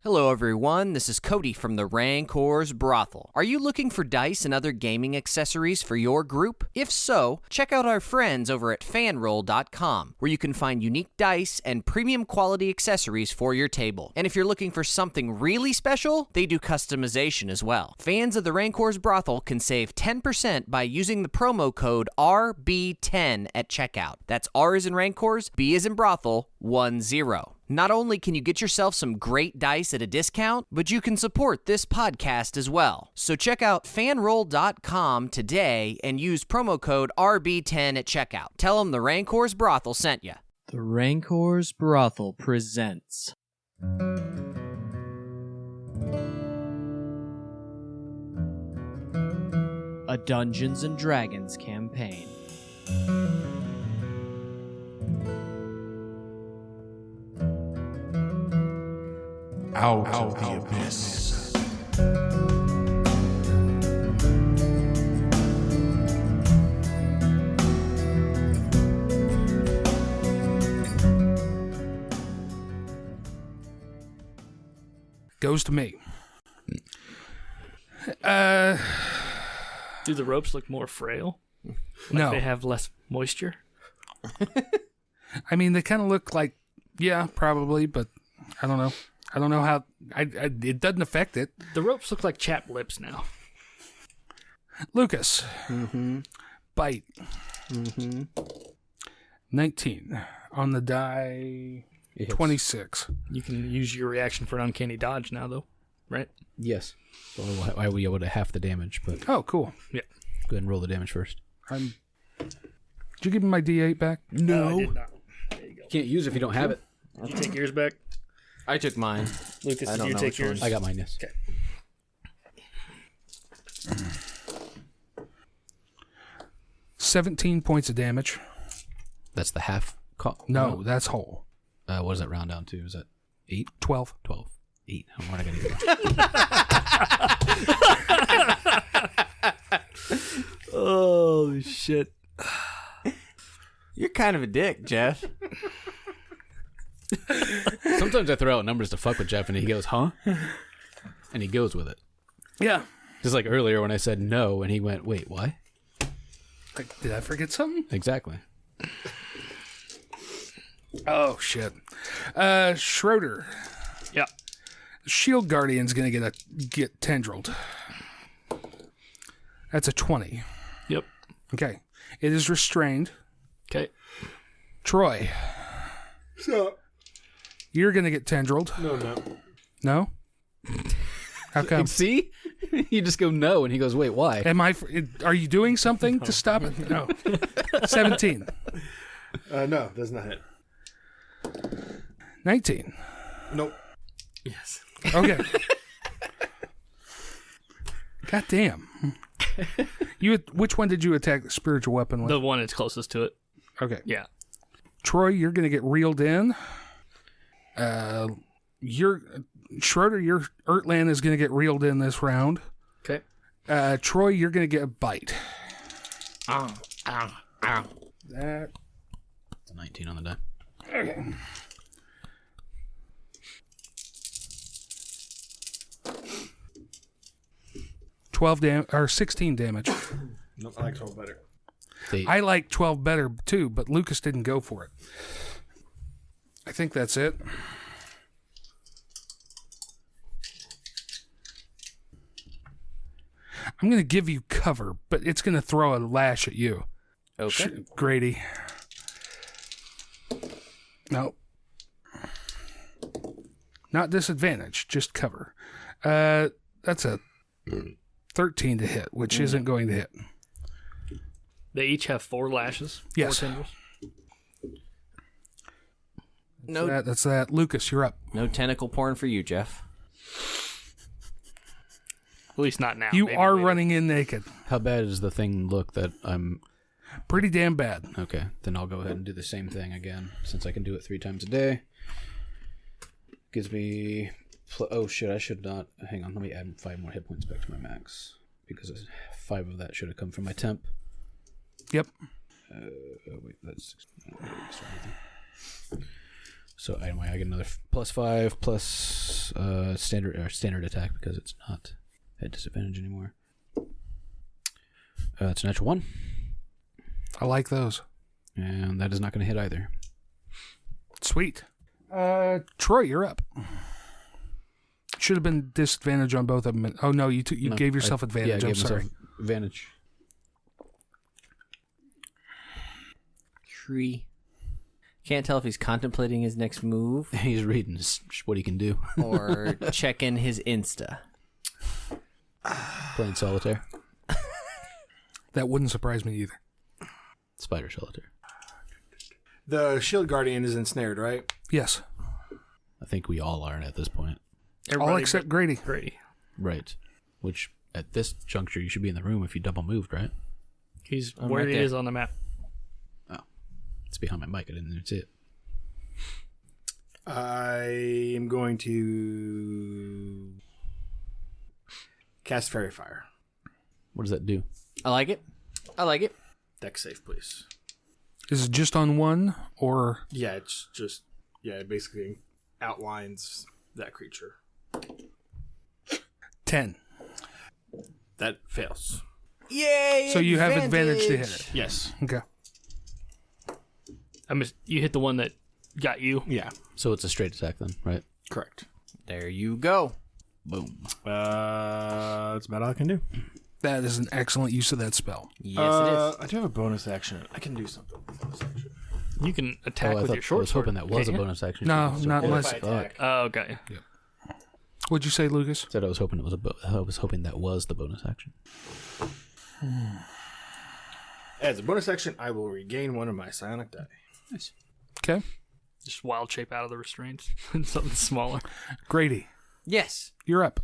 Hello everyone, this is Cody from the Rancor's Brothel. Are you looking for dice and other gaming accessories for your group? If so, check out our friends over at fanroll.com, where you can find unique dice and premium quality accessories for your table. And if you're looking for something really special, they do customization as well. Fans of the Rancor's Brothel can save 10% by using the promo code RB10 at checkout. That's R as in Rancors, B as in Brothel, 10. Not only can you get yourself some great dice at a discount, but you can support this podcast as well. So check out fanroll.com today and use promo code RB10 at checkout. Tell them the Rancor's Brothel sent you. The Rancor's Brothel presents a Dungeons & Dragons campaign. Out of the abyss. Goes to me. Do the ropes look more frail? No. They have less moisture? I mean, they kind of look like, yeah, probably, but I don't know. I don't know how. It doesn't affect it. The ropes look like chapped lips now. Lucas. Bite. 19. On the die, 26. You can use your reaction for an uncanny dodge now, though, right? Yes. So I will be able to half the damage, but Oh, cool. Yeah. go ahead and roll the damage first. Did you give me my D8 back? No. I did not. There you go. Can't use it if you don't have it. Did you take yours back? I took mine. Lucas, I did don't you know take which one. yours? I got mine, yes. Okay. 17 points of damage. That's the half. No, that's whole. What does that round down to? Is that 8? 12. 12. 8. I'm not going to get it. Oh, shit. You're kind of a dick, Jeff. Sometimes I throw out numbers to fuck with Jeff, and he goes, huh? And he goes with it. Yeah. Just like earlier when I said no, and he went, wait, why? Like, did I forget something? Exactly. Oh, shit. Schroeder. Yeah. Shield Guardian's going to get tendrilled. That's a 20. Yep. Okay. It is restrained. Okay. Troy. So, You're going to get tendrilled. no. No? How come? See? You just go no, and he goes, wait, why? Are you doing something to stop it? No. 17. No, does not hit. 19. Nope. Yes. Okay. God damn. Which one did you attack the spiritual weapon with? The one that's closest to it. Okay. Yeah. Troy, you're going to get reeled in. Schroeder, your Ertlan is going to get reeled in this round. Okay. Troy, you're going to get a bite. Ow. That. It's a 19 on the die. Okay. Or 16 damage. Nope, I like 12 better. I like 12 better too, but Lucas didn't go for it. I think that's it. I'm going to give you cover, but it's going to throw a lash at you. Okay. Grady. No. Not disadvantage, just cover. That's a 13 to hit, which isn't going to hit. They each have 4 lashes. Yes. 4 tendrils. No, That's that. Lucas, you're up. no tentacle porn for you, Jeff. At least not now. You Maybe are later. running in naked. How bad does the thing look that I'm... Pretty damn bad. Okay, then I'll go ahead and do the same thing again, since I can do it 3 times a day. Gives me... Oh shit, I should not... Hang on, let me add 5 more hit points back to my max. Because 5 of that should have come from my temp. Yep. Wait, that's... So anyway, I get another +5 plus standard attack because it's not at disadvantage anymore. It's a natural 1. I like those. And that is not going to hit either. Sweet. Troy, you're up. Should have been disadvantage on both of them. Oh, no, you gave yourself advantage. I'm sorry. Advantage. Tree. Can't tell if he's contemplating his next move He's reading what he can do. or checking his Insta. Playing solitaire. That wouldn't surprise me either. Spider solitaire. The shield guardian is ensnared, right? Yes. I think we all are at this point. All except Grady. Grady. Right. Which, at this juncture, you should be in the room if you double moved, right? He's I'm where right he there. is on the map. Oh. It's behind my mic. I didn't see it. I am going to cast Fairy Fire. What does that do? I like it. Deck save, please. Is it just on one, or... Yeah, it's just, it basically outlines that creature. 10. That fails. Yay! So you have advantage to hit it. Yes. Okay. You hit the one that got you. Yeah, So it's a straight attack then, right? correct. There you go. Boom. That's about all I can do. That is an excellent use of that spell. Yes, it is. I do have a bonus action. I can do something with bonus action. You can attack with your I short was hoping sword. that was a Can't you? bonus action. No, So not fuck. unless... attack. Oh, okay. What'd you say, Lucas? Said I was hoping it was I was hoping that was the bonus action. As a bonus action, I will regain one of my psionic die. Nice. Okay. Just wild shape out of the restraints. Something smaller. Grady, Yes. you're up.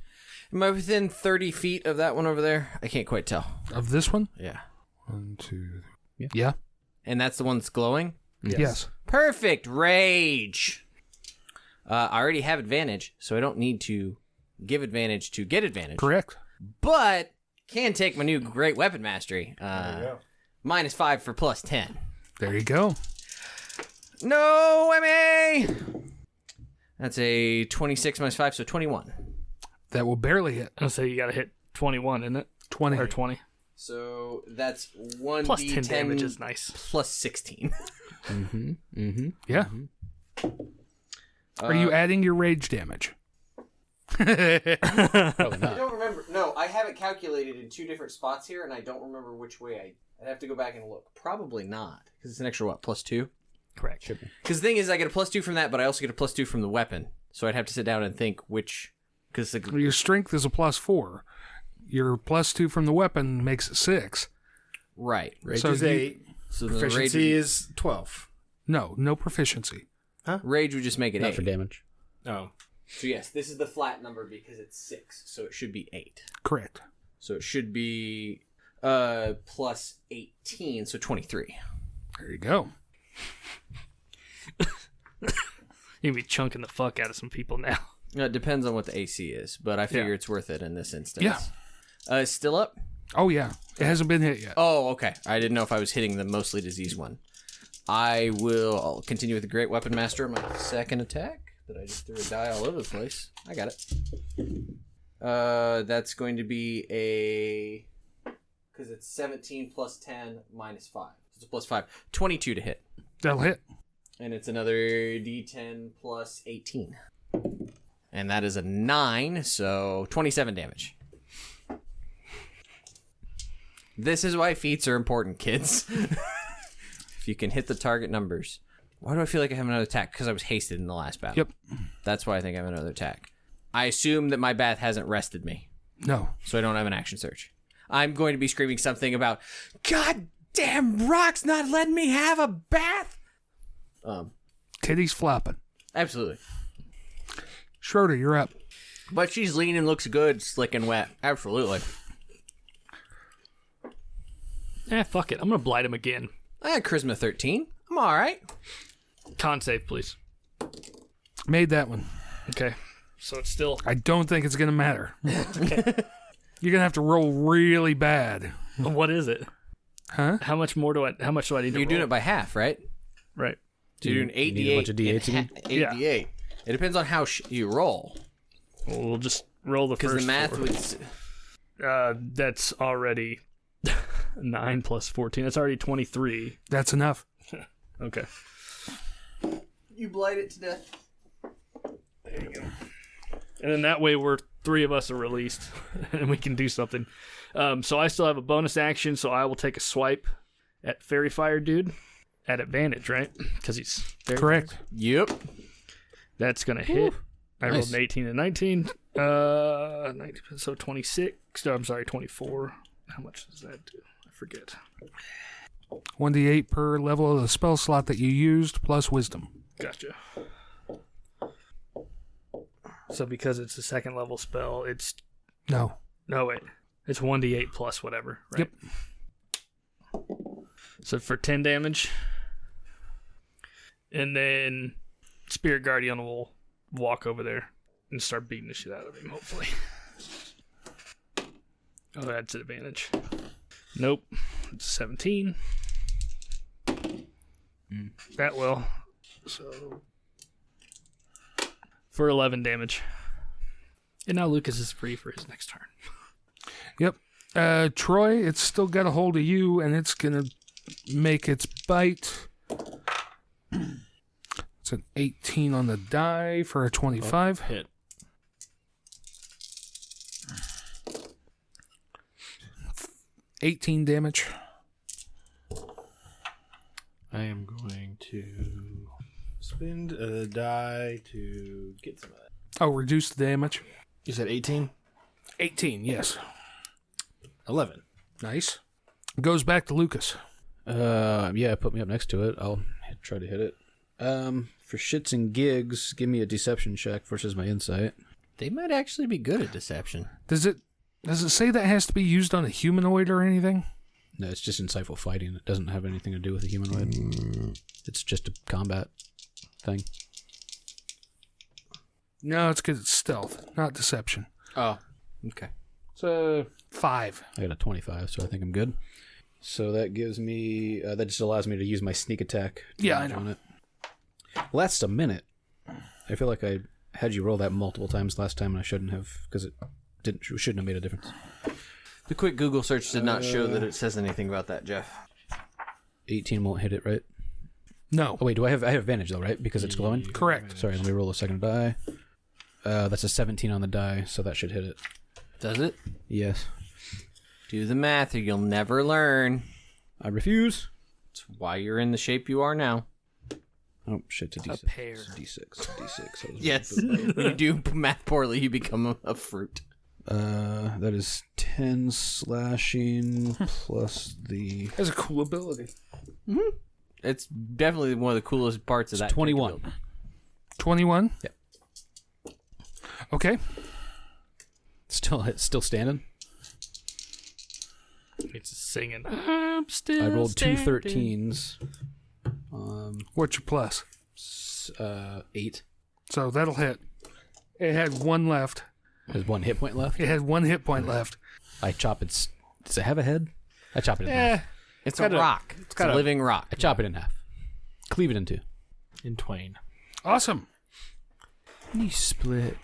Am I within 30 feet of that one over there? I can't quite tell. Of this one? Yeah. 1, 2... Yeah. Yeah? And that's the one that's glowing? Yes. Perfect. Rage. I already have advantage, so I don't need to give advantage to get advantage. Correct. But can take my new great weapon mastery. go. -5 for +10. There you go. No, Emmy! That's a 26 minus 5, so 21. That will barely hit. I'll say you got to hit 21, isn't it? 20. Or 20. So that's 1d10 Plus 10 damage is nice. plus 16. Yeah. Are you adding your rage damage? Probably I not. don't remember. No, I have it calculated in 2 different spots here, and I don't remember which way I'd have to go back and look. Probably not, because it's an extra, +2? Correct. Because the thing is, I get a +2 from that, but I also get a +2 from the weapon. So I'd have to sit down and think which... Because Your strength is a +4. Your +2 from the weapon makes it 6. Right. Rage So is you- 8. So the Proficiency is 12. No proficiency. rage would just make it Not 8. for damage. Oh. So yes, this is the flat number because it's 6. So it should be 8. Correct. So it should be plus 18, so 23. There you go. You'll be chunking the fuck out of some people now. It depends on what the AC is, but I figure Yeah. it's worth it in this instance. Yeah. It's still up? Oh, yeah. It hasn't been hit yet. Oh, okay. I didn't know if I was hitting the mostly diseased one. I'll continue with the Great Weapon Master, my second attack. That I just threw a die all over the place. I got it. That's going to be a... Because it's 17 plus 10 minus 5. So it's a +5. 22 to hit. That'll hit. And it's another D10 plus 18. And that is a 9, so 27 damage. This is why feats are important, kids. If you can hit the target numbers. Why do I feel like I have another attack? Because I was hasted in the last battle. Yep. That's why I think I have another attack. I assume that my bath hasn't rested me, No. so I don't have an action search. I'm going to be screaming something about, God damn rocks not letting me have a bath! Titties flopping. Absolutely. Schroeder, you're up. But she's lean and looks good, slick and wet. Absolutely. Fuck it. I'm going to blight him again. I had Charisma 13. I'm alright. Con save, please. Made that one. Okay. So it's still... I don't think it's going to matter. You're going to have to roll really bad. What is it? Huh? How much do I need to You're roll? doing it by half, right? Right. So you're doing 8d8. You need a bunch of D8s again? 8d8. It depends on how you roll. Well, we'll just roll the Because first the math would... that's already 9 plus 14. That's already 23. That's enough. Okay. You blight it to death. There you go. And then that way three of us are released and we can do something. So I still have a bonus action, so I will take a swipe at Fairy Fire Dude at advantage, right? Because he's fairy. Correct. Yep. That's going to hit. I rolled Nice. an 18 and 19. 19, so 26. No, I'm sorry, 24. How much does that do? I forget. 1d8 per level of the spell slot that you used, plus wisdom. Gotcha. So because it's a second level spell, it's... No. No, wait. It's 1d8 plus whatever, right? Yep. So for 10 damage. And then Spirit Guardian will walk over there and start beating the shit out of him, hopefully. Oh, that's an advantage. Nope. It's 17. That will. So... for 11 damage. And now Lucas is free for his next turn. Yep. Troy, it's still got a hold of you, and it's going to make its bite. It's an 18 on the die for a 25. Hit. $18 damage. I am going to spend a die to get some of that. Oh, reduce the damage. You said 18? 18, yes. 11. Nice. Goes back to Lucas. Yeah, put me up next to it. I'll try to hit it. For shits and gigs, give me a deception check versus my insight. They might actually be good at deception. Does it say that has to be used on a humanoid or anything? No, it's just insightful fighting. It doesn't have anything to do with a humanoid. It's just a combat thing. No, it's because it's stealth, not deception. Oh, okay. It's 5. I got a 25, so I think I'm good. So that gives me... that just allows me to use my sneak attack. Yeah, I know. On it. Lasts a minute. I feel like I had you roll that multiple times last time, and I shouldn't have, because it shouldn't have made a difference. The quick Google search did not show that it says anything about that, Jeff. 18 won't hit it, right? No. Oh, wait, I have advantage, though, right? Because it's glowing? Correct. Sorry, let me roll a second die. That's a 17 on the die, so that should hit it. Does it? Yes. Do the math or you'll never learn. I refuse. It's why you're in the shape you are now. Oh, shit, it's a D6. A pear. It's a D6. D6. Yes. When you do math poorly, you become a fruit. That is 10 slashing plus the... Has a cool ability. Mm-hmm. It's definitely one of the coolest parts of that. 21. 21? Yep. Okay. Still standing? It's singing. I'm still I rolled two standing. 13s. What's your plus? 8. So that'll hit. It had 1 left. There's 1 hit point left. It had 1 hit point left. I chop its... Does it have a head? I chop it in half. It's a rock. It's a living rock. I chop it in half. Cleave it in 2. In twain. Awesome. You split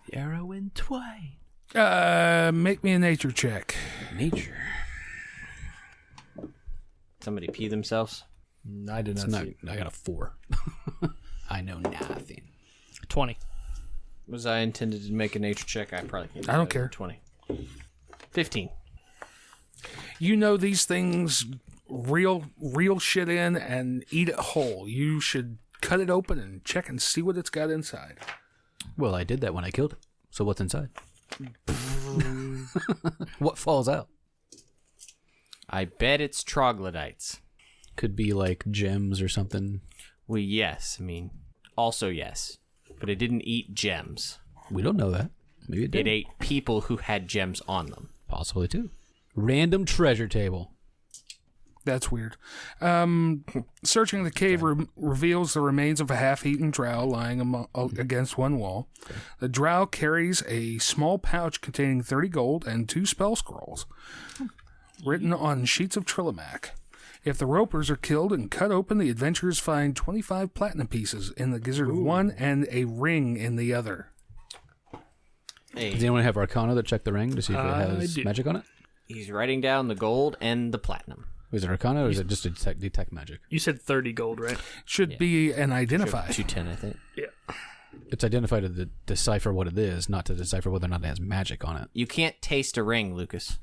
the arrow in twain. Make me a nature check. Nature. Somebody pee themselves? I did not see it. I got a 4. I know nothing. 20. Was I intended to make a nature check? I probably can't. I don't care. 20. 15. You know these things reel shit in and eat it whole. You should cut it open and check and see what it's got inside. Well, I did that when I killed it. So what's inside? What falls out? I bet it's troglodytes. Could be like gems or something. Well, yes. I mean, also yes. But it didn't eat gems. We don't know that. Maybe it did. It ate people who had gems on them. Possibly too. Random treasure table. That's weird. Searching the cave reveals the remains of a half-eaten drow lying against one wall. The drow carries a small pouch containing 30 gold and 2 spell scrolls, written on sheets of Trillimac. If the ropers are killed and cut open, the adventurers find 25 platinum pieces in the gizzard of one and a ring in the other. Hey, Does anyone have Arcana to check the ring to see if it has do. magic on it? he's writing down the gold and the platinum. Is it Arcana or is it just a detect magic? You said 30 gold, right? Should be an identify. 210, I think. Yeah. It's identified to decipher what it is, not to decipher whether or not it has magic on it. You can't taste a ring, Lucas.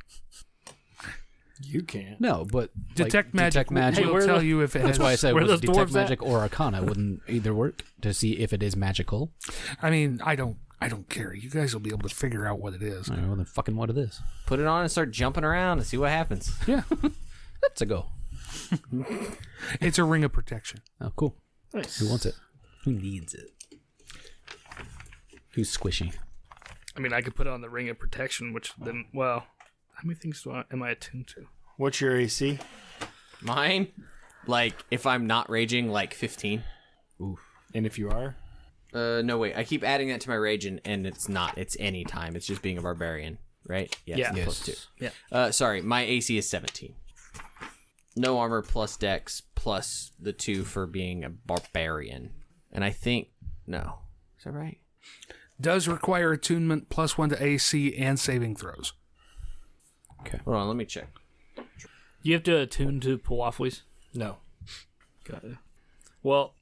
You can't. No, but Detect like, magic. Detect magic. will tell you if it That's has. why I said where was those detect dwarves magic or Arcana wouldn't either work to see if it is magical. I mean, I don't care. You guys will be able to figure out what it is. I don't know, well, then fucking what it is. Put it on and start jumping around and see what happens. Yeah, Let's go. it's a ring of protection. Oh, cool. Nice. Who wants it? Who needs it? Who's squishy? I mean, I could put on the ring of protection, which then, well, how many things am I attuned to? What's your AC? Mine, like, if I'm not raging, like 15. Oof. And if you are? No, wait. I keep adding that to my rage, and it's not. It's any time. It's just being a barbarian, right? Yes, Yeah. the Yes. +2. Yeah. Sorry, my AC is 17. No armor plus dex plus the 2 for being a barbarian. And I think, no. Is that right? Does require attunement +1 to AC and saving throws. Hold on, let me check. You have to attune to Pawaflis? No. Got it. Well,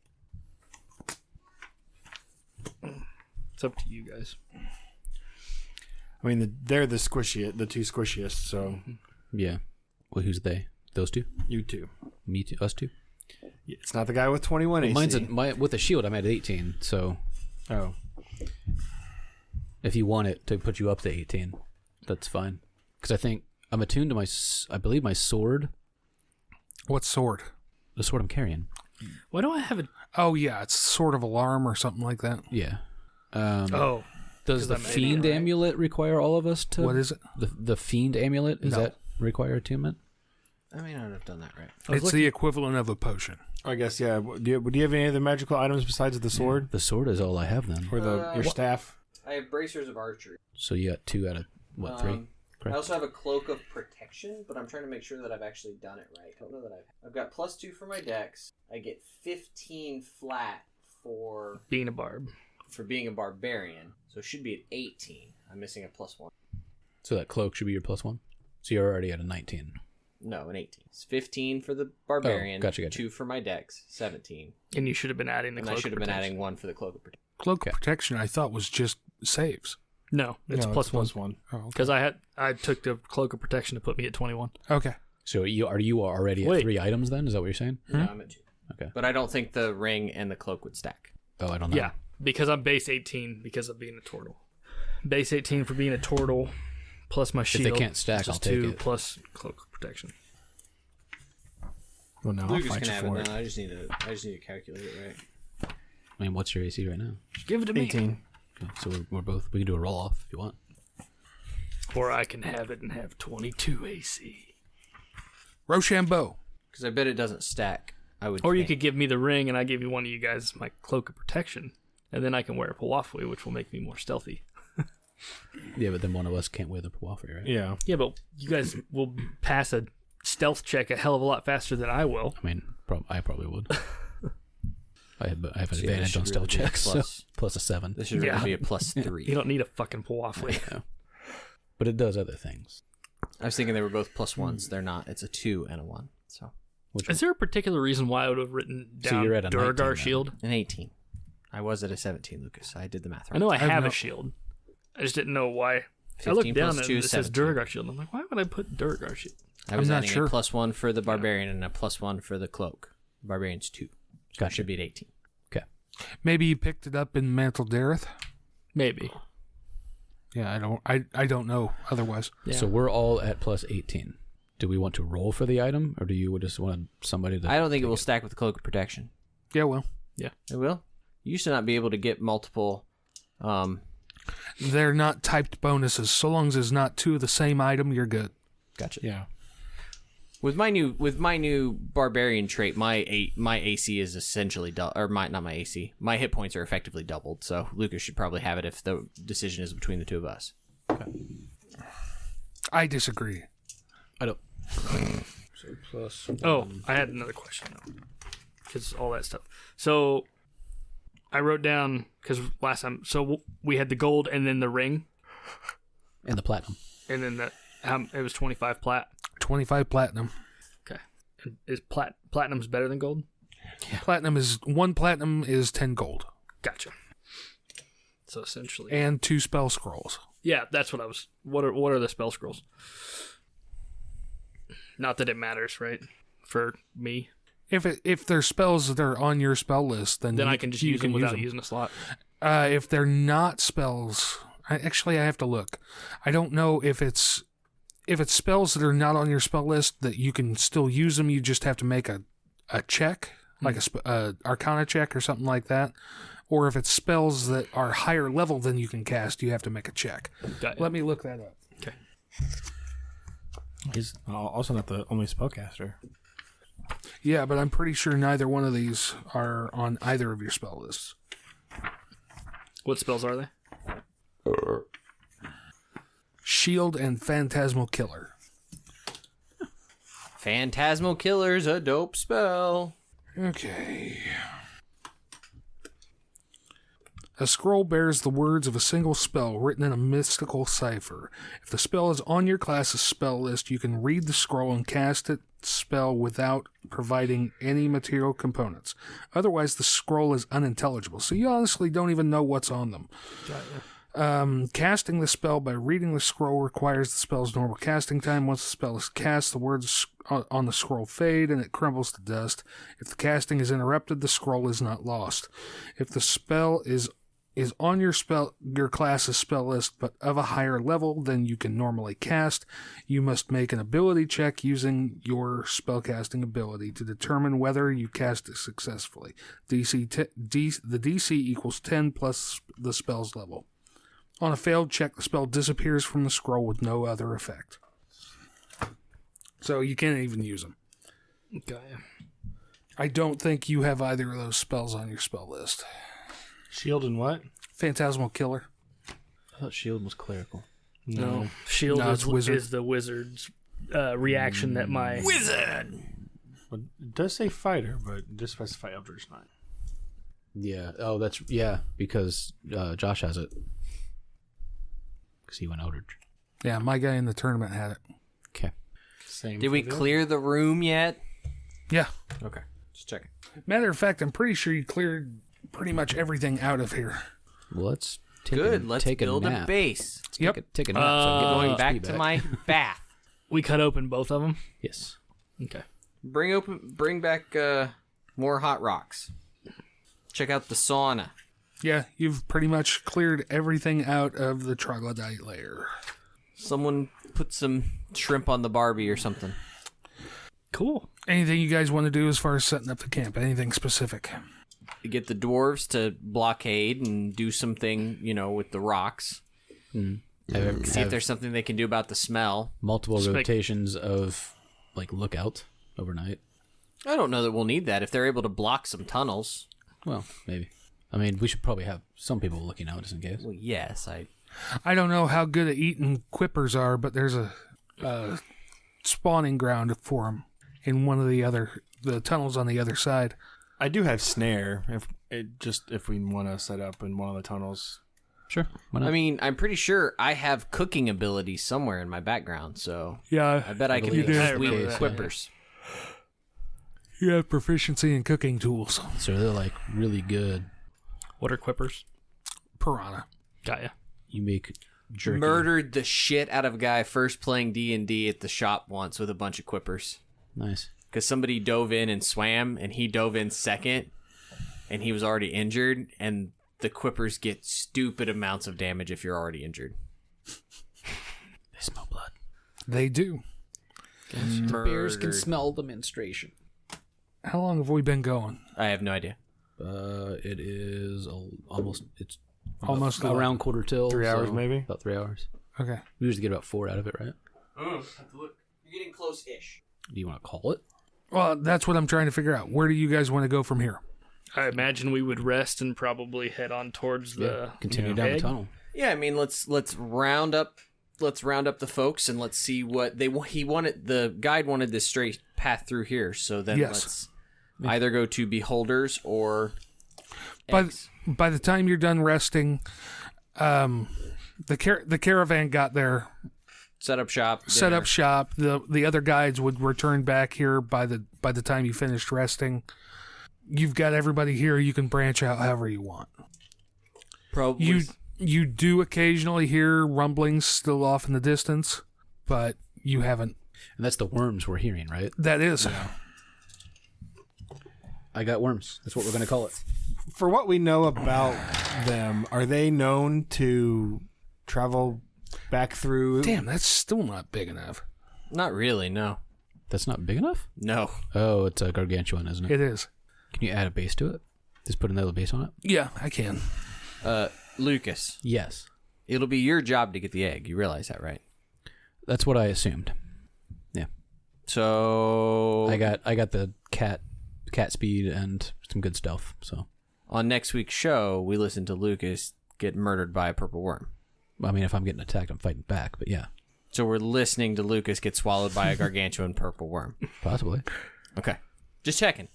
it's up to you guys. I mean, they're the squishiest, the two squishiest, so Yeah. Well, who's they? Those two? you two. Me too? Us two? It's not the guy with 21 AC. Mine's with a shield, I'm at 18, so Oh. if you want it to put you up to 18, that's fine. Because I think I'm attuned to I believe my sword, What sword? the sword I'm carrying. Why do I have a... Oh yeah, it's Sword of Alarm or something like that. Yeah. Oh. Does 'cause the I'm Fiend idiot, right? Amulet require all of us to... What is it? The Fiend Amulet, does No. that require attunement? I may not have done that right. It's the equivalent of a potion. I guess, yeah. Do you have any other magical items besides the sword? The sword is all I have then. Or your staff? I have bracers of archery. So you got 2 out of, what, 3? I Correct. also have a cloak of protection, but I'm trying to make sure that I've actually done it right. I don't know that I've got +2 for my dex. I get 15 flat for Being a barb. being a barbarian, so it should be at 18. I'm missing a +1. So that cloak should be your +1? So you're already at a 19. No, an 18. It's 15 for the barbarian. gotcha. 2 for my dex. 17. And you should have been adding the And cloak I should have been protection. adding 1 for the cloak of protection. Cloak of Protection, I thought was just saves. No, it's No, +1. Oh, okay. Because I took the cloak of protection to put me at 21. Okay. So you are already at Wait. 3 items then? Is that what you're saying? No, I'm at 2. Okay. But I don't think the ring and the cloak would stack. Oh, I don't know. Yeah, because I'm base 18 because of being a turtle. Base 18 for being a turtle, plus my If shield. they can't stack, which is I'll take 2 it. plus cloak of protection. Well, no, I'll Lucas fight can you have for it it. now. I just need to calculate it right. I mean, what's your AC right now? Give it to me. 18. Okay, so we can do a roll off if you want. Or I can have it and have 22 AC. Rochambeau. Because I bet it doesn't stack. I would. Or you think. could give me the ring and I give you one of you guys my cloak of protection. And then I can wear a Pawafli, which will make me more stealthy. Yeah, but then one of us can't wear the Pawafri, right? Yeah. Yeah, but you guys will pass a stealth check a hell of a lot faster than I will. I mean, I probably would. I have an So, yeah, advantage this on should stealth really be a checks, so plus. plus a 7. This should really Yeah. be a +3. You don't need a fucking Pawafli. Yeah. But it does other things. I was thinking they were both +1s. They're not. It's a 2 and a 1. So Which Is there a particular reason why I would have written So down you're at a 19 Durgar then. shield? an 18. I was at a 17, Lucas. I did the math right. I know I have have no- a shield. I just didn't know why. I 15 looked down plus and 2 it is says 17. Durgar shield. I'm like, why would I put Durgar shield? I was I'm not adding sure. a +1 for the barbarian and a +1 for the cloak. Barbarian's 2. So Gotcha. it should be at 18. Okay. Maybe you picked it up in Mantle Dareth. Maybe. Yeah, I don't know otherwise. Yeah. So we're all at plus 18. Do we want to roll for the item, or do you just want somebody to... I don't think it take will stack with the cloak of protection. Yeah, well, It will. You used to not be able to get multiple. they're not typed bonuses. So long as it's not 2 of the same item, you're good. Gotcha. Yeah. With my new barbarian trait, my AC is essentially not my AC. My hit points are effectively doubled. So Lucas should probably have it if the decision is between the two of us. I disagree. I don't... So plus. Oh, I had another question though, because all that stuff. So I wrote down because last time, so we had the gold and then the ring, And the platinum. and then it was 25 plat. 25 platinum. Okay, and is platinum's better than gold? Platinum is 1 platinum is 10 gold. Gotcha. So essentially, And 2 spell scrolls. yeah, that's what I was. What are the spell scrolls? Not that it matters, right? For me, If there's spells that are on your spell list, then I can just use them without using a slot. If they're not spells, I have to look. I don't know if it's spells that are not on your spell list that you can still use them. You just have to make a check, like a Arcana check or something like that. Or if it's spells that are higher level than you can cast, you have to make a check. Got it. Let me look that up. Okay. He's also not the only spellcaster. Yeah, but I'm pretty sure neither one of these are on either of your spell lists. What spells are they? Shield and Phantasmal Killer. Phantasmal Killer's a dope spell. Okay. A scroll bears the words of a single spell written in a mystical cipher. If the spell is on your class's spell list, you can read the scroll and cast its spell without providing any material components. Otherwise, the scroll is unintelligible, so you honestly don't even know what's on them. Casting the spell by reading the scroll requires the spell's normal casting time. Once the spell is cast, the words on the scroll fade and it crumbles to dust. If the casting is interrupted, the scroll is not lost. If the spell is on your class's spell list but of a higher level than you can normally cast, you must make an ability check using your spellcasting ability to determine whether you cast it successfully. The DC equals 10 plus the spell's level. On a failed check, the spell disappears from the scroll with no other effect. So you can't even use them. Got it. I don't think you have either of those spells on your spell list. Shield and what? Phantasmal Killer. I thought shield was clerical. No. Shield No, it's wizard. is the wizard's reaction that my Wizard! Well, it does say fighter, but it does specify Eldritch Knight. Yeah. Oh, because Josh has it. Because he went Eldritch. Yeah, my guy in the tournament had it. Okay. Same. Did we for the clear the room yet? Yeah. Okay, just checking. Matter of fact, I'm pretty sure you cleared pretty much everything out of here. Well, let's take Good, let's take build a a nap. base. Take a nap. So I'm getting Going my back HP to my bath. we cut open both of them. Yes. Okay. Bring back more hot rocks. Check out the sauna. Yeah, you've pretty much cleared everything out of the troglodyte layer. Someone put some shrimp on the Barbie or something. Cool. Anything you guys want to do as far as setting up the camp? Anything specific? Get the dwarves to blockade and do something, with the rocks. See if there's something they can do about the smell. Multiple rotations of lookout overnight. I don't know that we'll need that if they're able to block some tunnels. Well, maybe. I mean, we should probably have some people looking out just in case. Well, yes, I don't know how good at eating quippers are, but there's a spawning ground for them in one of the tunnels on the other side. I do have snare. If we want to set up in one of the tunnels. Sure. Why not? I mean, I'm pretty sure I have cooking abilities somewhere in my background, so Yeah, I bet I can believe make that's sweet the case, quippers. you have proficiency in cooking tools. So they're really good. What are quippers? Piranha. Got ya. You make jerky. Murdered the shit out of a guy first playing D&D at the shop once with a bunch of quippers. Nice. Because somebody dove in and swam, and he dove in second, and he was already injured, and the quippers get stupid amounts of damage if you're already injured. They smell blood. They do. The bears can smell the menstruation. How long have we been going? I have no idea. It is almost. It's Almost around quarter till. 3 hours, so maybe? About 3 hours. Okay. We usually get about 4 out of it, right? Have to look. You're getting close-ish. Do you want to call it? Well, that's what I'm trying to figure out. Where do you guys want to go from here? I imagine we would rest and probably head on towards the Continue down the egg. tunnel. Yeah, I mean, let's round up the folks and let's see what he wanted. The guide wanted this straight path through here. So then Yes. let's either go to Beholders or By Eggs. by the time you're done resting, the caravan got there, Set up shop. set dinner. up shop. The other guides would return back here by the time you finished resting. You've got everybody here. You can branch out however you want. Probably. You do occasionally hear rumblings still off in the distance, but you haven't. And that's the worms we're hearing, right? That is. I got worms. That's what we're going to call it. For what we know about them, are they known to travel back through? Damn, that's still not big enough. Not really, no. That's not big enough? No. Oh, it's a gargantuan, isn't it? It is. Can you add a base to it? Just put another base on it? Yeah, I can. Lucas, Yes. it'll be your job to get the egg. You realize that, right? That's what I assumed. Yeah. So I got the cat speed and some good stealth, so. on next week's show, we listen to Lucas get murdered by a purple worm. I mean, if I'm getting attacked, I'm fighting back, but yeah. So we're listening to Lucas get swallowed by a gargantuan purple worm. Possibly. Okay. Just checking.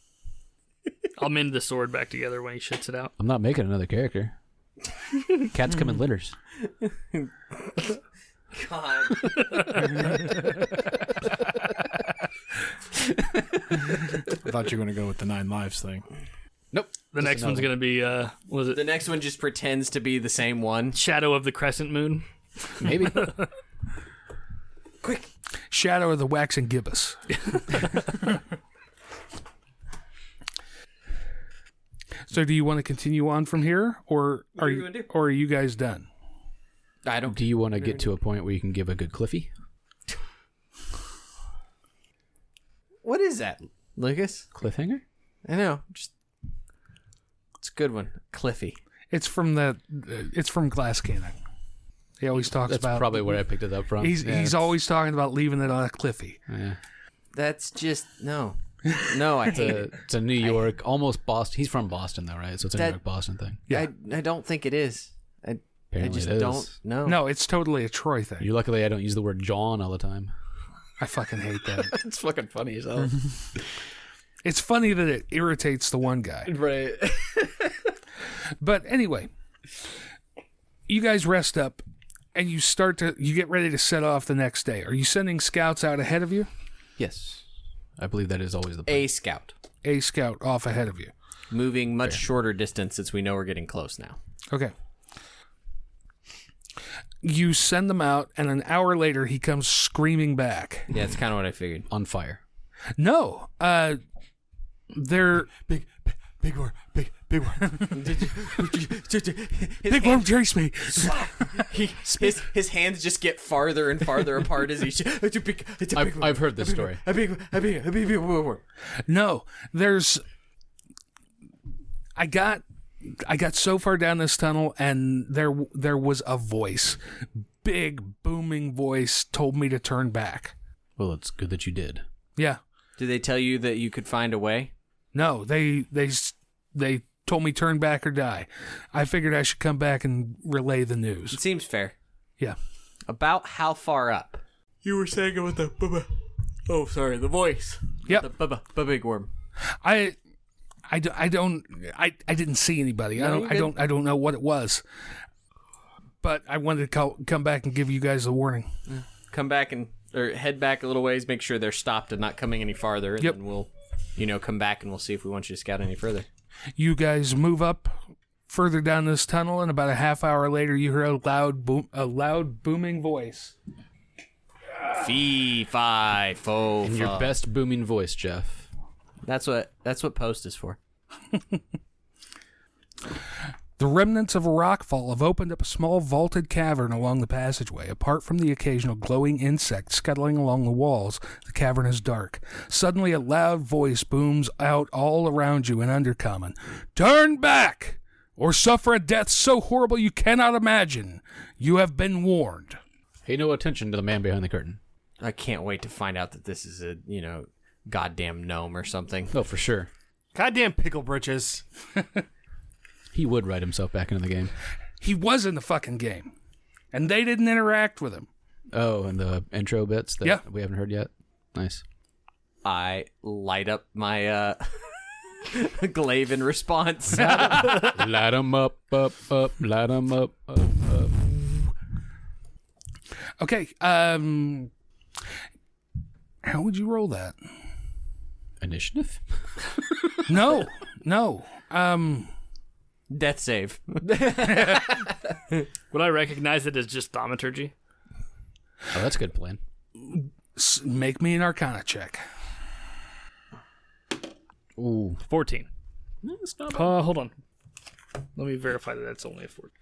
I'll mend the sword back together when he shits it out. I'm not making another character. Cats come in litters. God. I thought you were going to go with the 9 lives thing. Nope. The next one's going to be, was it The next one just pretends to be the same one. Shadow of the Crescent Moon? Maybe. Quick. Shadow of the Waxen Gibbous. So do you want to continue on from here, or do you wanna do? are you guys done? I don't. Do you want to get to a point where you can give a good Cliffy? What is that, Lucas? Cliffhanger? I know. Just it's a good one. Cliffy. It's from Glass Cannon. He always talks That's about. probably where I picked it up from. He's always talking about leaving it on a cliffy. Yeah. That's just no. No, I hate it. It's a New York, almost Boston. He's from Boston, though, right? So it's a New That- York Boston thing. Yeah. I don't think it is. I Apparently just it is. don't know. No, it's totally a Troy thing. You luckily I don't use the word John all the time. I fucking hate that. It's fucking funny as hell. It's funny that it irritates the one guy. Right. But anyway, you guys rest up and you get ready to set off the next day. Are you sending scouts out ahead of you? Yes. I believe that is always the plan. A scout A scout off ahead of you. moving much shorter distance since we know we're getting close now. Okay. You send them out, and an hour later, he comes screaming back. Yeah, it's kind of what I figured. On fire. No, they're Big worm. Big worm. big worm chase me. His hands just get farther and farther apart as he. It's a big worm. I've heard this story. A big worm. No, there's. I got so far down this tunnel, and there was a voice, big booming voice, told me to turn back. Well, it's good that you did. Yeah, Did they tell you that you could find a way? no, they told me turn back or die. I figured I should come back and relay the It news. seems fair. Yeah, About how far up? You were saying about the bubba. Oh, sorry, the voice. yep. The big worm. I didn't see anybody. No, I don't know what it was. But I wanted to come back and give you guys a warning. Come back or head back a little ways, make sure they're stopped and not coming any farther, and Yep. then we'll, come back and we'll see if we want you to scout any further. You guys move up further down this tunnel, and about a half hour later, you hear a loud booming voice. Fee, fi, fo, In your best booming voice, Jeff. That's what post is for. The remnants of a rockfall have opened up a small vaulted cavern along the passageway. Apart from the occasional glowing insect scuttling along the walls, the cavern is dark. Suddenly, a loud voice booms out all around you in Undercommon. Turn back, or suffer a death so horrible you cannot imagine. You have been warned. Pay no attention to the man behind the curtain. I can't wait to find out that this is a, goddamn gnome or something. Oh, for sure. Goddamn pickle britches. He would write himself back into the game. He was in the fucking game, and they didn't interact with him. Oh, and the intro bits that Yeah. we haven't heard yet? Nice. I light up my glaive in response. Light 'em up, light 'em up. Okay. How would you roll that? Initiative? No. Death save. Would I recognize it as just thaumaturgy? Oh, that's a good plan. Make me an Arcana check. Ooh. 14. That's not Hold on. Let me verify that that's only a 14.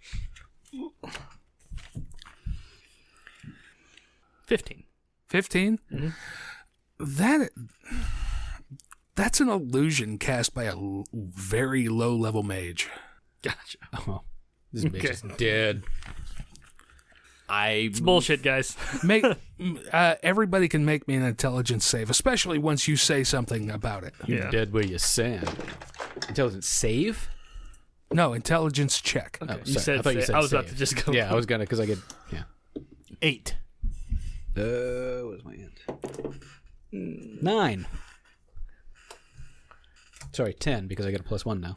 15. 15? Mm-hmm. That's an illusion cast by a very low-level mage. Gotcha. Oh, this bitch is dead. It's bullshit, guys. Everybody can make me an intelligence save, especially once you say something about it. Yeah. Dead where you stand. Intelligence save? No, intelligence check. Okay. Oh, You sorry. said I thought you save. said I was about save. to just go. Yeah, I was gonna because I could. Yeah. 8. What is my end? 9. Sorry, 10 because I get a +1 now.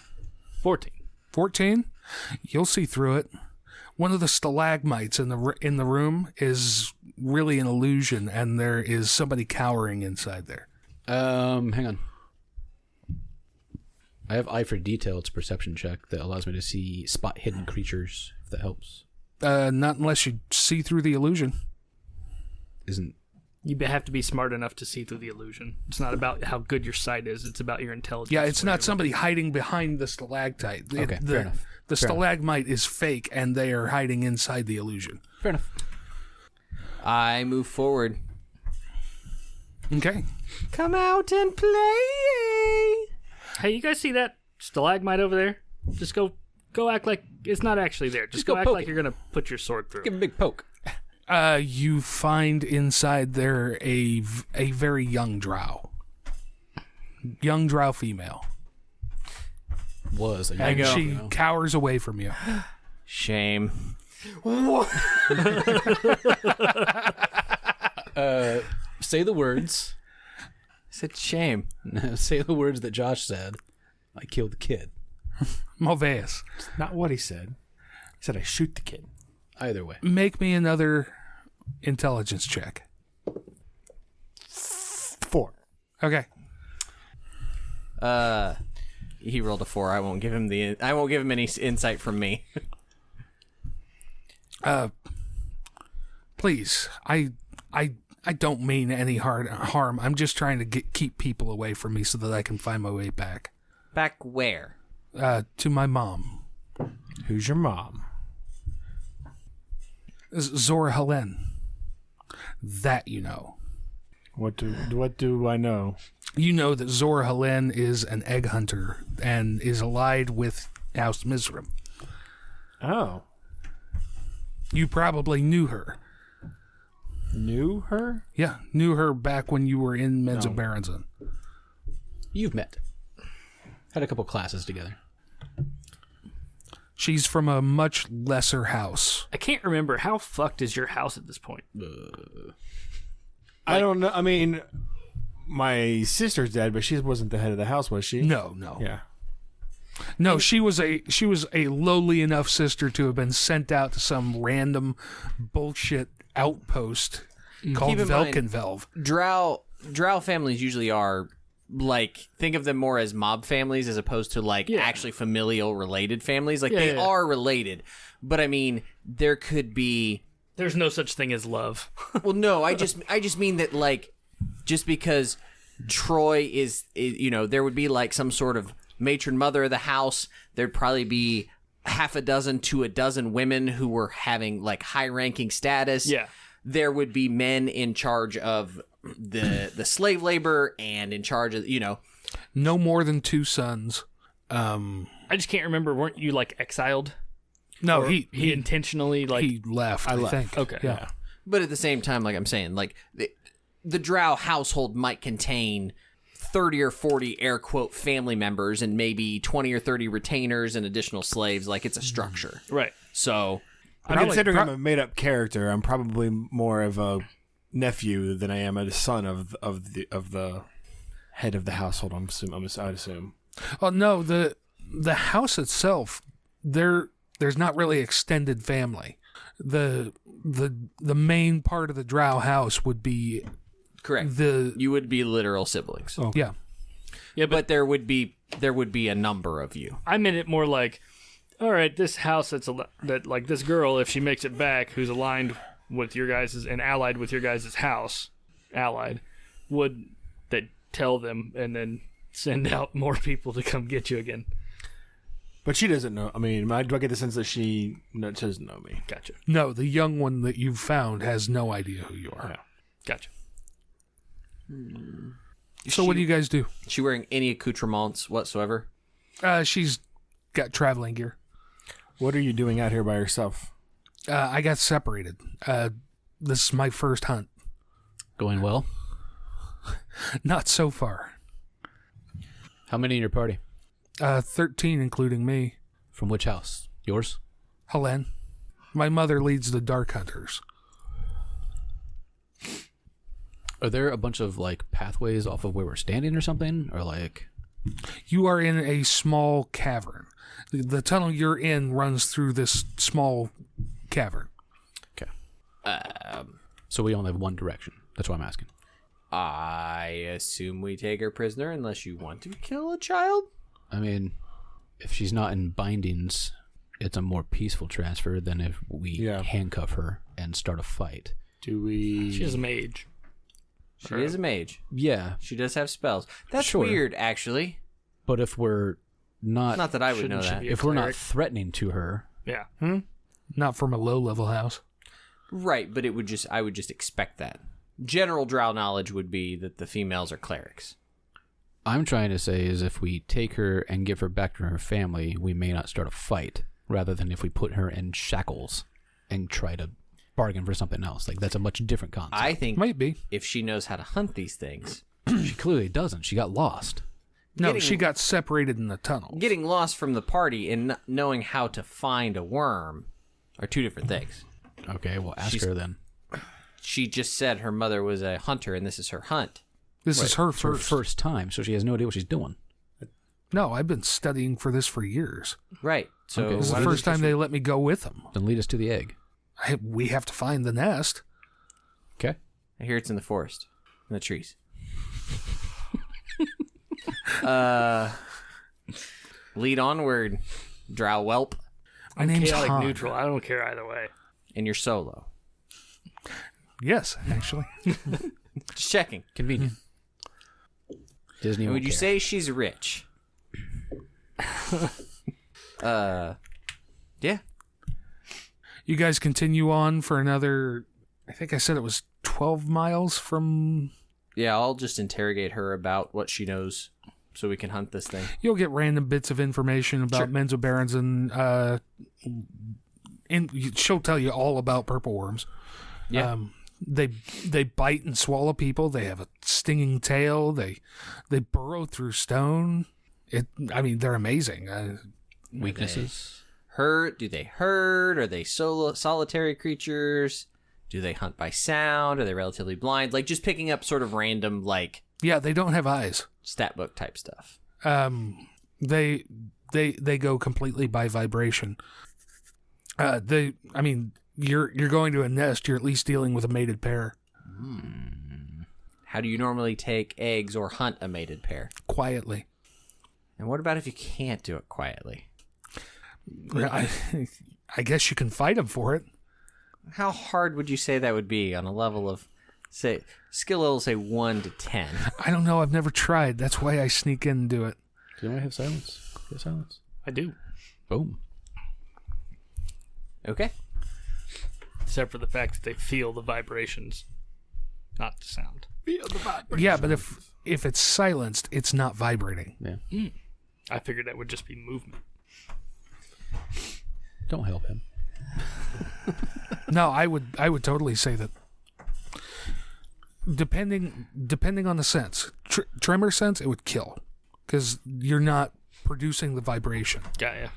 14. 14? You'll see through it. One of the stalagmites in the room is really an illusion, and there is somebody cowering inside there. Hang on. I have eye for detail. It's a perception check that allows me to spot hidden creatures, if that helps. Not unless you see through the illusion. You have to be smart enough to see through the illusion. It's not about how good your sight is. It's about your intelligence. Yeah, it's not somebody hiding behind the stalactite. Okay, fair enough. The stalagmite is fake, and they are hiding inside the illusion. Fair enough. I move forward. Okay. Come out and play. Hey, you guys see that stalagmite over there? Just go act like it's not actually there. Just go act poke like it. you're going to put your sword through. Give him a big poke. You find inside there a very young drow. Young drow female. Was a And young she drow. cowers away from you. Shame. Say the words. I said shame. Say the words that Josh said. I killed the kid. Mulvayas. Not what he said. He said I shoot the kid. Either way. Make me another intelligence check. 4. Okay. He rolled a 4. I won't give him any insight from me. Please. I don't mean any harm. I'm just trying to keep people away from me so that I can find my way back. Back where? To my mom. Who's your mom? Zora Helen. That you know. What do I know? You know that Zora Helen is an egg hunter and is allied with House Mizzrym. Oh. You probably knew her. Knew her? Yeah, knew her back when you were in Mensa No. Berenson. You've met. Had a couple classes together. She's from a much lesser house. I can't remember. How fucked is your house at this point? I don't know. I mean, my sister's dead, but she wasn't the head of the house, was she? No. Yeah. No, she was a lowly enough sister to have been sent out to some random bullshit outpost called Keep in mind- Velkenvelv. Drow families usually are think of them more as mob families as opposed to actually familial related families. They are related, but I mean there could be. There's no such thing as love. Well, no, I just mean that just because Troy is there would be some sort of matron mother of the house. There'd probably be half a dozen to a dozen women who were having high ranking status. Yeah. There would be men in charge of the slave labor and in charge of No more than 2 sons. I just can't remember. Weren't you exiled? No, Or he intentionally he left. I think. Okay. Yeah. But at the same time, I'm saying, the Drow household might contain 30 or 40 air quote family members and maybe 20 or 30 retainers and additional slaves. It's a structure. Right. So Considering I'm a made-up character, I'm probably more of a nephew than I am a son of the head of the household. I'd assume. Oh no, the house itself, there's not really extended family. The main part of the Drow house would be Correct. You would be literal siblings. Oh. yeah. Yeah, But there would be a number of you. I meant it more like, all right, this house that like this girl, if she makes it back, who's aligned with your guys's and allied with your guys's house, would that tell them and then send out more people to come get you again. But she doesn't know. I mean, do I get the sense that she doesn't know me? Gotcha. No, the young one that you've found has no idea who you are. Yeah. Gotcha. So what do you guys do? Is she wearing any accoutrements whatsoever? She's got traveling gear. What are you doing out here by yourself? I got separated. This is my first hunt. Going well? Not so far. How many in your party? 13, including me. From which house? Yours? Helen. My mother leads the Dark Hunters. Are there a bunch of like pathways off of where we're standing or something? Or like You are in a small cavern. The tunnel you're in runs through this small cavern. okay. So we only have one direction. That's why I'm asking. I assume we take her prisoner unless you want to kill a child? I mean, if she's not in bindings, it's a more peaceful transfer than if we handcuff her and start a fight. Do we? She is a mage. She is a mage. Yeah, She does have spells. That's Sure. weird, actually. but if we're not, Not that I would Shouldn't know she that. be a if we're not cleric? threatening to her, Yeah. Not from a low-level house. Right, but I would just expect that. General drow knowledge would be that the females are clerics. I'm trying to say is if we take her and give her back to her family, we may not start a fight, rather than if we put her in shackles and try to bargain for something else. Like, that's a much different concept. I think Might be. if she knows how to hunt these things, She clearly doesn't. She got lost. No, Getting- she got separated in the tunnel. getting lost from the party and not knowing how to find a worm are two different things. Okay, well, ask She's- her then. She just said her mother was a hunter and this is her hunt. This is her It's her first. first time, so she has no idea what she's doing. No, I've been studying for this for years. Right. So Okay, This is why the did first time they let me go with them. Then lead us to the egg. We have to find the nest. Okay. I hear it's in the forest, in the trees. Lead onward, drow whelp, My name's Chaotic Han. neutral. I don't care either way. and you're solo. Yes, actually. Just checking. Convenient. Disney And won't would you care. say she's rich? Yeah. You guys continue on for another, I think I said it was 12 miles from... Yeah, I'll just interrogate her about what she knows so we can hunt this thing. You'll get random bits of information about Sure. Menzoberrans and she'll tell you all about purple worms. Yeah. They bite and swallow people. They have a stinging tail. They burrow through stone. They're amazing. Weaknesses. Do they herd? Are they solitary creatures? Do they hunt by sound? Are they relatively blind? Like just picking up sort of random like Yeah, they don't have eyes. stat book type stuff. They go completely by vibration. You're going to a nest. You're at least dealing with a mated pair. How do you normally take eggs or hunt a mated pair? Quietly. And what about if you can't do it quietly? I guess you can fight them for it. How hard would you say that would be on a level of, say, skill level, say 1 to 10? I don't know. I've never tried. That's why I sneak in and do it. Does anyone have silence? Get silence. I do. Boom. Okay. Except for the fact that they feel the vibrations, not the sound. Yeah, but if it's silenced, it's not vibrating. Yeah. I figured that would just be movement. Don't help him. No, I would totally say that. Depending on the sense, tremor sense, it would kill because you're not producing the vibration. Got ya.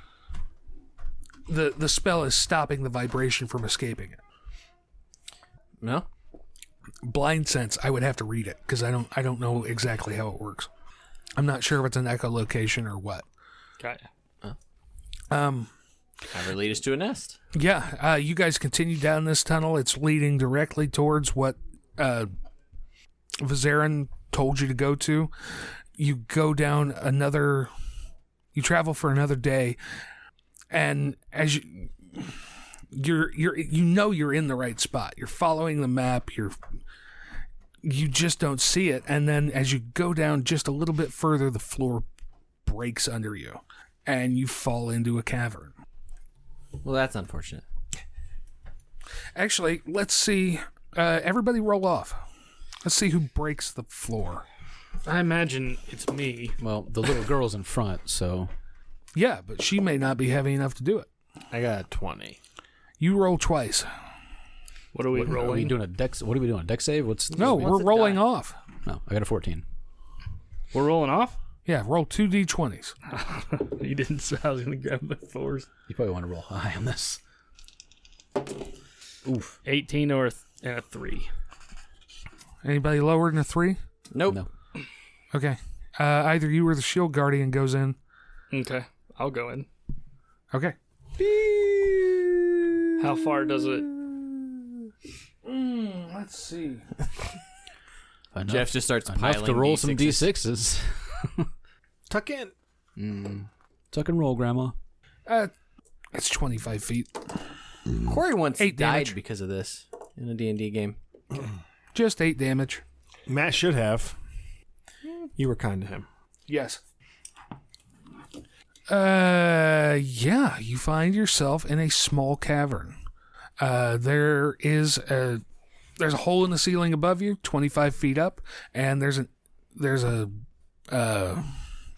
The spell is stopping the vibration from escaping it. No? Blind sense, I would have to read it because I don't know exactly how it works. I'm not sure if it's an echolocation or what. Got ya. Ever lead us to a nest? Yeah, you guys continue down this tunnel. It's leading directly towards what Vizarin told you to go to. You go down you travel for another day, and as you're in the right spot. You're following the map. You just don't see it, and then as you go down just a little bit further, the floor breaks under you, and you fall into a cavern. Well, that's unfortunate. Actually, let's see. Everybody roll off. Let's see who breaks the floor. I imagine it's me. Well, the little girl's in front, so Yeah, but she may not be heavy enough to do it. I got a 20. You roll twice. What are we Are we rolling? doing a deck? What are we doing? A deck save? No, What's we're it rolling die? off. No, I got a 14. We're rolling off? Yeah, roll 2d20s. You didn't say I was going to grab the 4s. You probably want to roll high on this. Oof. 18 and a 3. Anybody lower than a 3? Nope. No. Okay. Either you or the shield guardian goes in. Okay, I'll go in. Okay. How far does it? Let's see. Jeff just starts enough piling to roll some D6s. D6s. Tuck in. Tuck and roll, Grandma. It's 25 feet. Corey once 8 died damage. because of this in a D&D game. Just 8 damage. Matt should have. You were kind to him. Yes. Yeah, you find yourself in a small cavern. There's a hole in the ceiling above you, 25 feet up, and there's an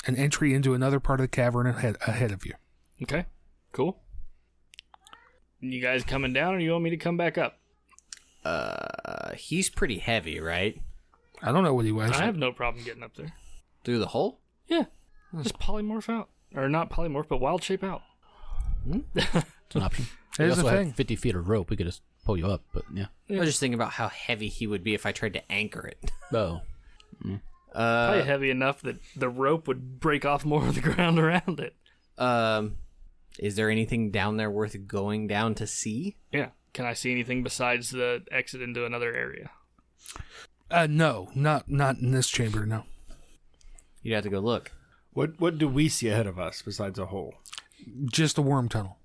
entry into another part of the cavern ahead of you. Okay, cool. You guys coming down, or you want me to come back up? He's pretty heavy, right? I don't know what he was. I have no problem getting up there. Through the hole? Yeah, just polymorph out, or not polymorph, but wild shape out. It's an option. It We is a also have thing. 50 feet of rope. We could just pull you up, but yeah. I was just thinking about how heavy he would be if I tried to anchor it. Oh. Probably heavy enough that the rope would break off more of the ground around it. Is there anything down there worth going down to see? Yeah. Can I see anything besides the exit into another area? No, not in this chamber. No. You'd have to go look. What do we see ahead of us besides a hole? Just a worm tunnel.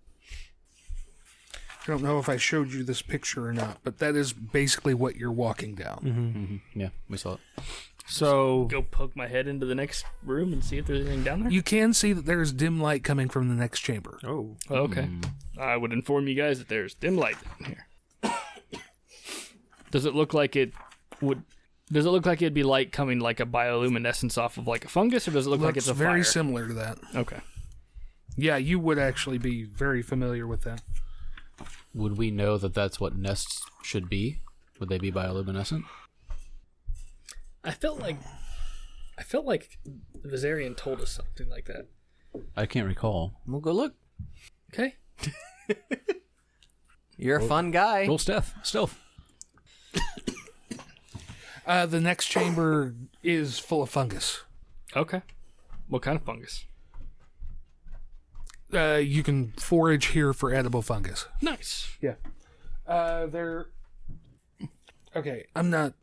I don't know if I showed you this picture or not, but that is basically what you're walking down. Yeah, we saw it. So Go poke my head into the next room and see if there's anything down there? You can see that there's dim light coming from the next chamber. oh, Okay. I would inform you guys that there's dim light down here. Does it look like it'd be light coming like a bioluminescence off of like a fungus, or does it look like it's a very fire? similar to that. Okay. Yeah, you would actually be very familiar with that. Would we know that that's what nests should be? Would they be bioluminescent? I felt like Vizarian told us something like that. I can't recall. We'll go look. Okay. You're a fun guy. Roll stealth. The next chamber is full of fungus. Okay. What kind of fungus? You can forage here for edible fungus. Nice. Yeah. They're okay. I'm not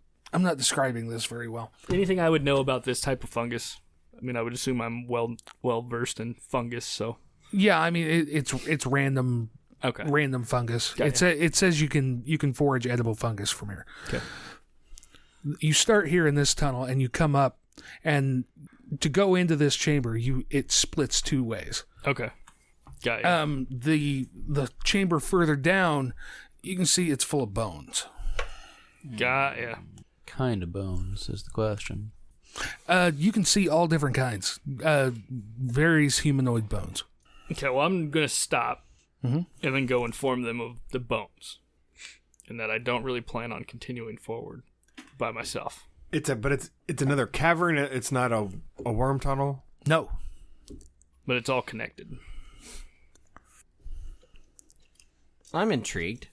describing this very well. Anything I would know about this type of fungus? I mean, I would assume I'm well versed in fungus, so. Yeah, I mean it's random. Okay. Random fungus. Got It says you can forage edible fungus from here. Okay. You start here in this tunnel and you come up, and to go into this chamber, it splits two ways. Okay. Got you. The chamber further down, you can see it's full of bones. Got ya. Kind of bones is the question. You can see all different kinds, various humanoid bones. Okay, well, I'm going to stop and then go inform them of the bones, and that I don't really plan on continuing forward by myself. it's another cavern. It's not a worm tunnel. No, But it's all connected. I'm intrigued.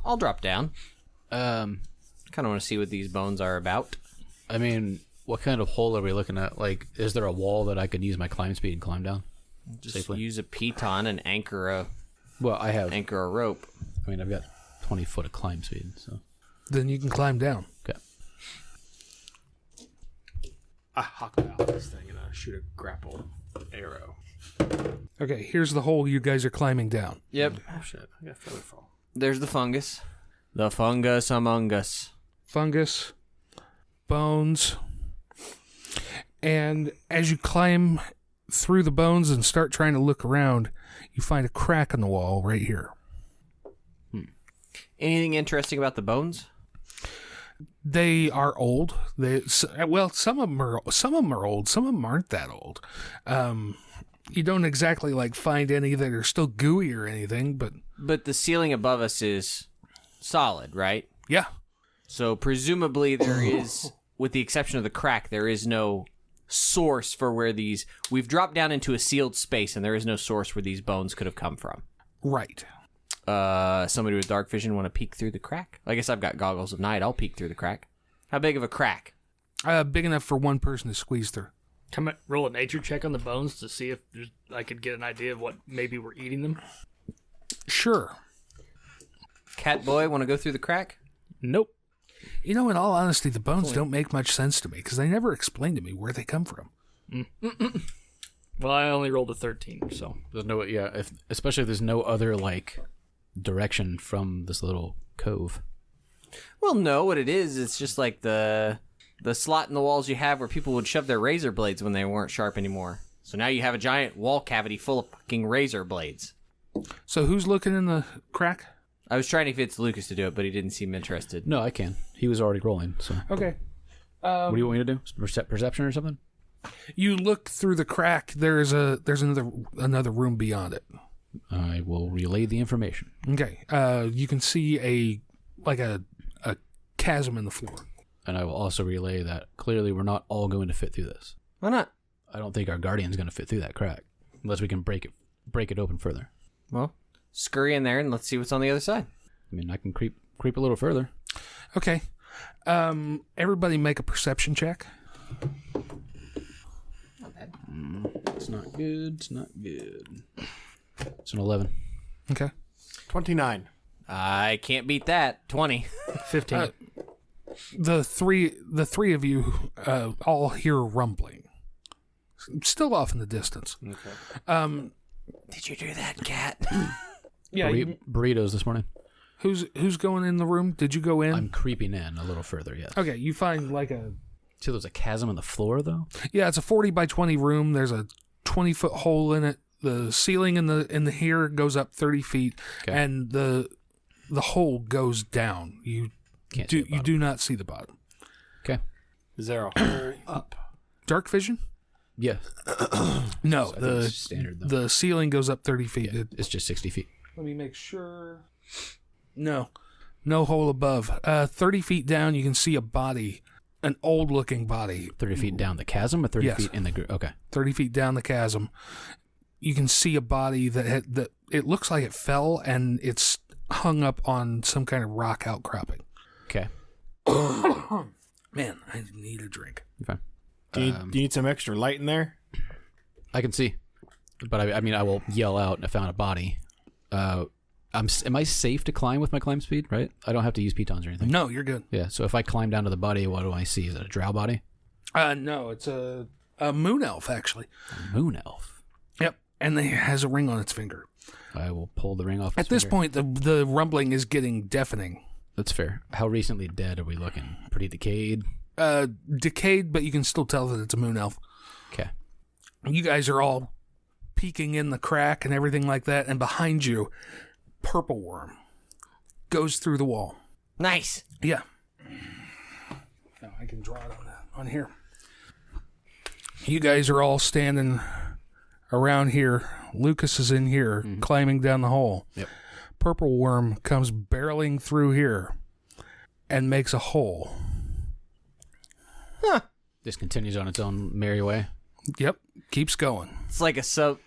I'll drop down. Kind of want to see what these bones are about. I mean, What kind of hole are we looking at? Like, is there a wall that I could use my climb speed and climb down? Just safely? use a piton and anchor a rope. I mean, I've got 20 foot of climb speed, so. Then you can climb down. Okay. I hawk out this thing and shoot a grapple arrow. Okay, here's the hole you guys are climbing down. Yep. Oh shit! I got feather fall. There's the fungus. The fungus among us. Fungus, bones, and as you climb through the bones and start trying to look around, you find a crack in the wall right here. Anything interesting about the bones? They are old. Some of them are old. Some of them aren't that old. You don't exactly find any that are still gooey or anything, But the ceiling above us is solid, right? yeah. So presumably there is, with the exception of the crack, there is no source for where these... We've dropped down into a sealed space, and there is no source where these bones could have come from. Right. Somebody with dark vision want to peek through the crack? I guess I've got goggles of night. I'll peek through the crack. How big of a crack? Big enough for one person to squeeze through. Roll a nature check on the bones to see if I could get an idea of what maybe we're eating them. Sure. Cat boy, want to go through the crack? Nope. In all honesty, the bones don't make much sense to me because they never explain to me where they come from. Well, I only rolled a 13, so. There's no, especially if there's no other, direction from this little cove. Well, no, what it is, it's just like the slot in the walls you have where people would shove their razor blades when they weren't sharp anymore. So now you have a giant wall cavity full of fucking razor blades. So who's looking in the crack? I was trying to convince Lucas to do it, but he didn't seem interested. No, I can. He was already rolling, so. Okay. What do you want me to do? Perception or something? You look through the crack. There's another room beyond it. I will relay the information. Okay. You can see a chasm in the floor. And I will also relay that clearly we're not all going to fit through this. Why not? I don't think our guardian's going to fit through that crack unless we can break it open further. Well, scurry in there and let's see what's on the other side. I mean, I can creep a little further. Okay. Everybody make a perception check. Not bad. It's not good. It's not good. It's an 11. Okay. 29. I can't beat that. 20. 15. The three of you all hear rumbling. Still off in the distance. Okay. Did you do that, cat? Yeah. Burritos this morning. Who's going in the room? Did you go in? I'm creeping in a little further, yes. Okay, you find See, there's a chasm on the floor, though? it's a 40 by 20 room. There's a 20-foot hole in it. The ceiling in the here goes up 30 feet, Okay. and the hole goes down. You do not see the bottom. Okay. Is there a hole up? Dark vision? Yeah. No, So I think it's standard, though. the ceiling goes up 30 feet. Yeah, it's just 60 feet. Let me make sure. No hole above. 30 feet down, you can see a body, an old-looking body. 30 feet down the chasm or 30 Yes. feet in the group? Okay. 30 feet down the chasm. You can see a body that it looks like it fell, and it's hung up on some kind of rock outcropping. Okay. Man, I need a drink. You're fine. Do you need some extra light in there? I can see. But I mean, I will yell out, I found a body. Am I safe to climb with my climb speed, right? I don't have to use pitons or anything. No, you're good. Yeah, so if I climb down to the body, what do I see? Is it a drow body? No, it's a moon elf, actually. A moon elf. Yep, and it has a ring on its finger. I will pull the ring off its At this finger. point, the rumbling is getting deafening. That's fair. How recently dead are we looking? Pretty decayed? Decayed, but you can still tell that it's a moon elf. Okay. You guys are all peeking in the crack and everything like that, and behind you, purple worm goes through the wall. Nice. Yeah. Now I can draw it on here. You guys are all standing around here. Lucas is in here, climbing down the hole. Yep. Purple worm comes barreling through here and makes a hole. This continues on its own merry way. Yep, keeps going. It's like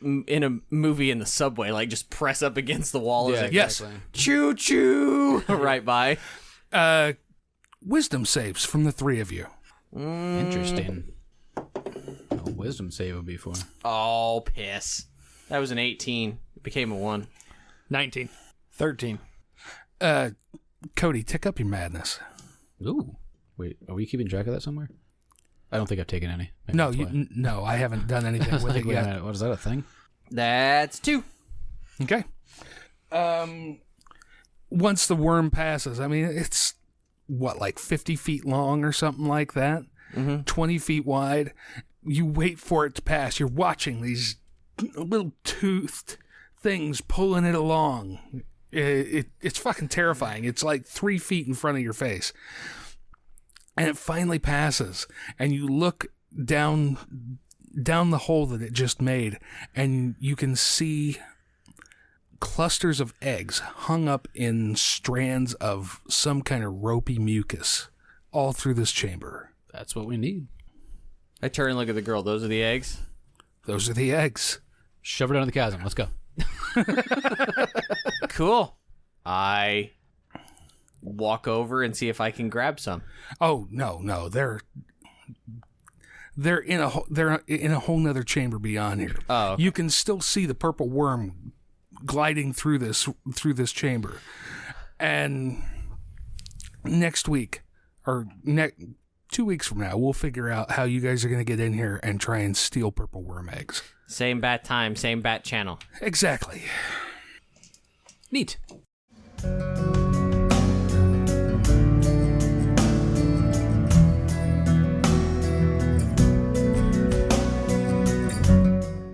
in a movie in the subway, like just press up against the wall as it Yes. choo choo right by. Wisdom saves from the three of you. Interesting. A wisdom save would be for. Oh, piss. That was an 18. It became a 1. 19. 13. Cody, tick up your madness. Ooh. Wait, are we keeping track of that somewhere? I don't think I've taken any. Maybe No, that's why. no, I haven't done anything with it Wait a yet. minute, what is that a thing? That's 2. Okay. Once the worm passes, I mean, it's what, like 50 feet long or something like that? 20 feet wide. You wait for it to pass. You're watching these little toothed things pulling it along. It's fucking terrifying. It's like 3 feet in front of your face. And it finally passes, and you look down the hole that it just made, and you can see clusters of eggs hung up in strands of some kind of ropey mucus all through this chamber. That's what we need. I turn and look at the girl. Those are the eggs? Those are the eggs. Shove it down the chasm. Let's go. Cool. I walk over and see if I can grab some. Oh, no, they're in a whole nother chamber beyond here. Oh, okay. You can still see the purple worm gliding through this chamber. And next week, or 2 weeks from now, we'll figure out how you guys are going to get in here and try and steal purple worm eggs. Same bat time, same bat channel. Exactly. Neat.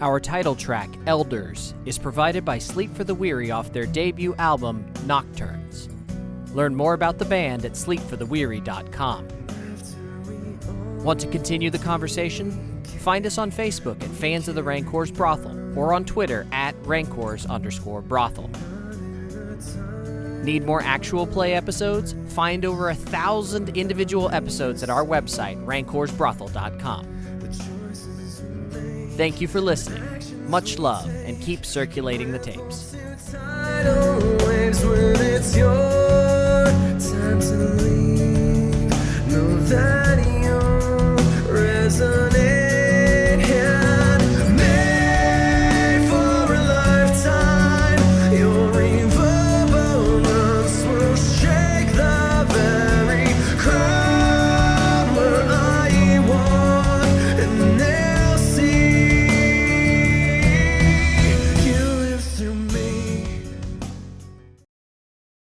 Our title track, Elders, is provided by Sleep for the Weary off their debut album, Nocturnes. Learn more about the band at sleepfortheweary.com. Want to continue the conversation? Find us on Facebook at Fans of the Rancors Brothel or on Twitter at Rancors_Brothel. Need more actual play episodes? Find over 1,000 individual episodes at our website, rancorsbrothel.com. Thank you for listening. Much love, and keep circulating the tapes. Tidal waves when it's yours.